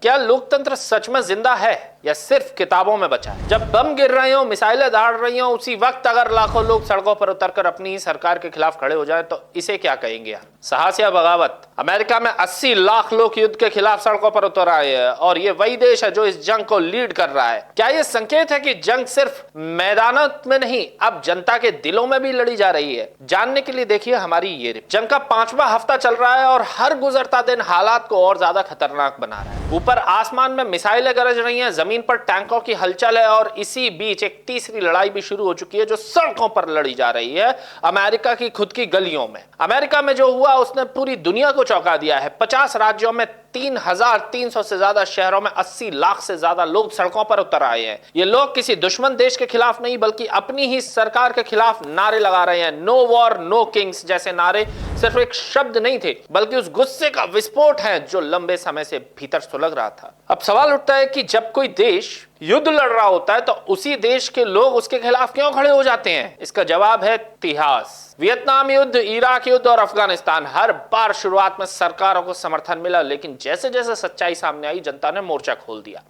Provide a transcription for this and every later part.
क्या लोकतंत्र सच में जिंदा है या सिर्फ किताबों में बचा है? जब बम गिर रहे हो, मिसाइलें दाड़ रही हो, उसी वक्त अगर लाखों लोग सड़कों पर उतरकर अपनी ही सरकार के खिलाफ खड़े हो जाए तो इसे क्या कहेंगे यार? साहस या बगावत? अमेरिका में 80 लाख लोग युद्ध के खिलाफ सड़कों पर उतर आए हैं और ये वही देश है जो इस जंग को लीड कर रहा है। क्या ये संकेत है कि जंग सिर्फ मैदानों में नहीं, अब जनता के दिलों में भी लड़ी जा रही है? जानने के लिए देखिए हमारी ये रिपोर्ट। जंग का 5वां हफ्ता चल रहा है और हर गुजरता दिन हालात को और ज्यादा खतरनाक बना रहा है। ऊपर आसमान में मिसाइलें गरज रही हैं, जमीन पर टैंकों की हलचल है और इसी बीच एक तीसरी लड़ाई भी शुरू हो चुकी है जो सड़कों पर लड़ी जा रही है, अमेरिका की खुद की गलियों में। अमेरिका में जो हुआ उसने पूरी दुनिया को चौंका दिया है। 50 राज्यों में 3300 से ज्यादा शहरों में 80 लाख से ज्यादा लोग सड़कों पर उतर आए हैं। ये लोग किसी दुश्मन देश के खिलाफ नहीं बल्कि अपनी ही सरकार के खिलाफ नारे लगा रहे हैं। नो वॉर नो किंग्स जैसे नारे सिर्फ एक शब्द नहीं थे बल्कि उस गुस्से का विस्फोट है जो लंबे समय से भीतर सुलग रहा था। अब सवाल उठता है कि जब कोई देश युद्ध लड़ रहा होता है तो उसी देश के लोग उसके खिलाफ क्यों खड़े हो जाते हैं? इसका जवाब है इतिहास। वियतनाम युद्ध, इराक युद्ध और अफगानिस्तान, हर बार शुरुआत में सरकारों को समर्थन मिला, लेकिन जैसे जैसे सच्चाई सामने आई जनता ने मोर्चा खोल दिया।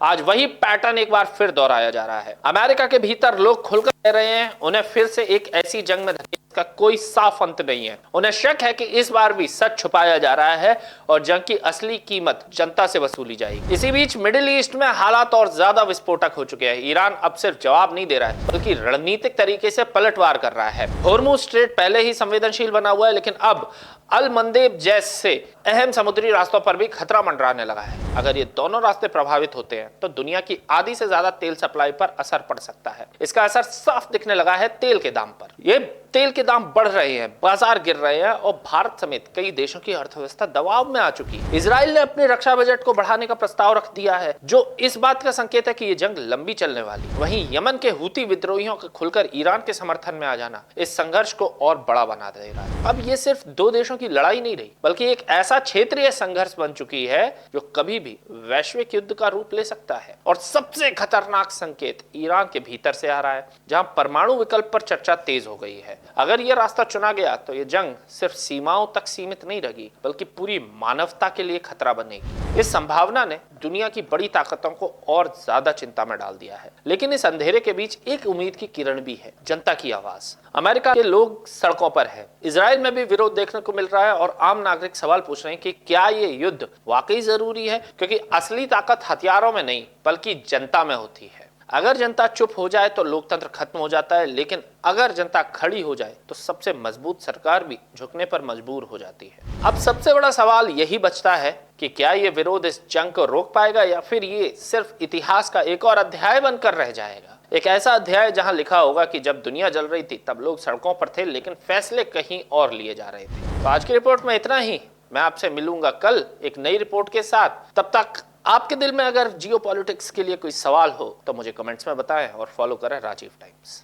आज वही पैटर्न एक बार फिर दोहराया जा रहा है। अमेरिका के भीतर लोग खुलकर कह रहे हैं उन्हें फिर से एक ऐसी जंग में का कोई साफ अंत नहीं है। उन्हें शक है कि इस बार भी सच छुपाया जा रहा है और जंग की असली कीमत जनता से वसूली जाएगी। इसी बीच मिडिल ईस्ट में हालात और ज्यादा विस्फोटक हो चुके हैं। ईरान अब सिर्फ जवाब नहीं दे रहा है बल्कि रणनीतिक तरीके से पलटवार कर रहा है। होर्मुज स्ट्रेट पहले ही संवेदनशील बना हुआ है, लेकिन अब अल मंदेब जैसे अहम समुद्री रास्तों पर भी खतरा मंडराने लगा है। अगर ये दोनों रास्ते प्रभावित होते हैं तो दुनिया की आधी से ज्यादा तेल सप्लाई पर असर पड़ सकता है। इसका असर साफ दिखने लगा है तेल के दाम पर। ये तेल के दाम बढ़ रहे हैं, बाजार गिर रहे हैं और भारत समेत कई देशों की अर्थव्यवस्था दबाव में आ चुकी है। इजराइल ने अपने रक्षा बजट को बढ़ाने का प्रस्ताव रख दिया है जो इस बात का संकेत है कि ये जंग लंबी चलने वाली। वहीं यमन के हूती विद्रोहियों का खुलकर ईरान के समर्थन में आ जाना इस संघर्ष को और बड़ा बना दे रहा है। अब ये सिर्फ दो देशों की लड़ाई नहीं रही बल्कि एक ऐसा क्षेत्रीय संघर्ष बन चुकी है जो कभी भी वैश्विक युद्ध का रूप ले सकता है। और सबसे खतरनाक संकेत ईरान के भीतर से आ रहा है जहां परमाणु विकल्प पर चर्चा तेज हो गई है। अगर यह रास्ता चुना गया तो यह जंग सिर्फ सीमाओं तक सीमित नहीं रहेगी बल्कि पूरी मानवता के लिए खतरा बनेगी। इस संभावना ने दुनिया की बड़ी ताकतों को और ज्यादा चिंता में डाल दिया है, लेकिन इस अंधेरे के बीच एक उम्मीद की किरण भी है, जनता की आवाज। अमेरिका के लोग सड़कों पर है, इजराइल में भी विरोध देखने को मिल रहा है और आम नागरिक सवाल पूछ रहे हैं कि क्या ये युद्ध वाकई जरूरी है, क्योंकि असली ताकत हथियारों में नहीं बल्कि जनता में होती है। अगर जनता चुप हो जाए तो लोकतंत्र खत्म हो जाता है, लेकिन अगर जनता खड़ी हो जाए तो सबसे मजबूत सरकार भी झुकने पर मजबूर हो जाती है। अब सबसे बड़ा सवाल यही बचता है कि क्या ये विरोध इस जंग को रोक पाएगा या फिर ये सिर्फ इतिहास का एक और अध्याय बनकर रह जाएगा। एक ऐसा अध्याय जहां लिखा होगा कि जब दुनिया जल रही थी तब लोग सड़कों पर थे लेकिन फैसले कहीं और लिए जा रहे थे। तो आज की रिपोर्ट में इतना ही। मैं आपसे मिलूंगा कल एक नई रिपोर्ट के साथ। तब तक आपके दिल में अगर जियोपॉलिटिक्स के लिए कोई सवाल हो तो मुझे कमेंट्स में बताएं और फॉलो करें राजीव टाइम्स।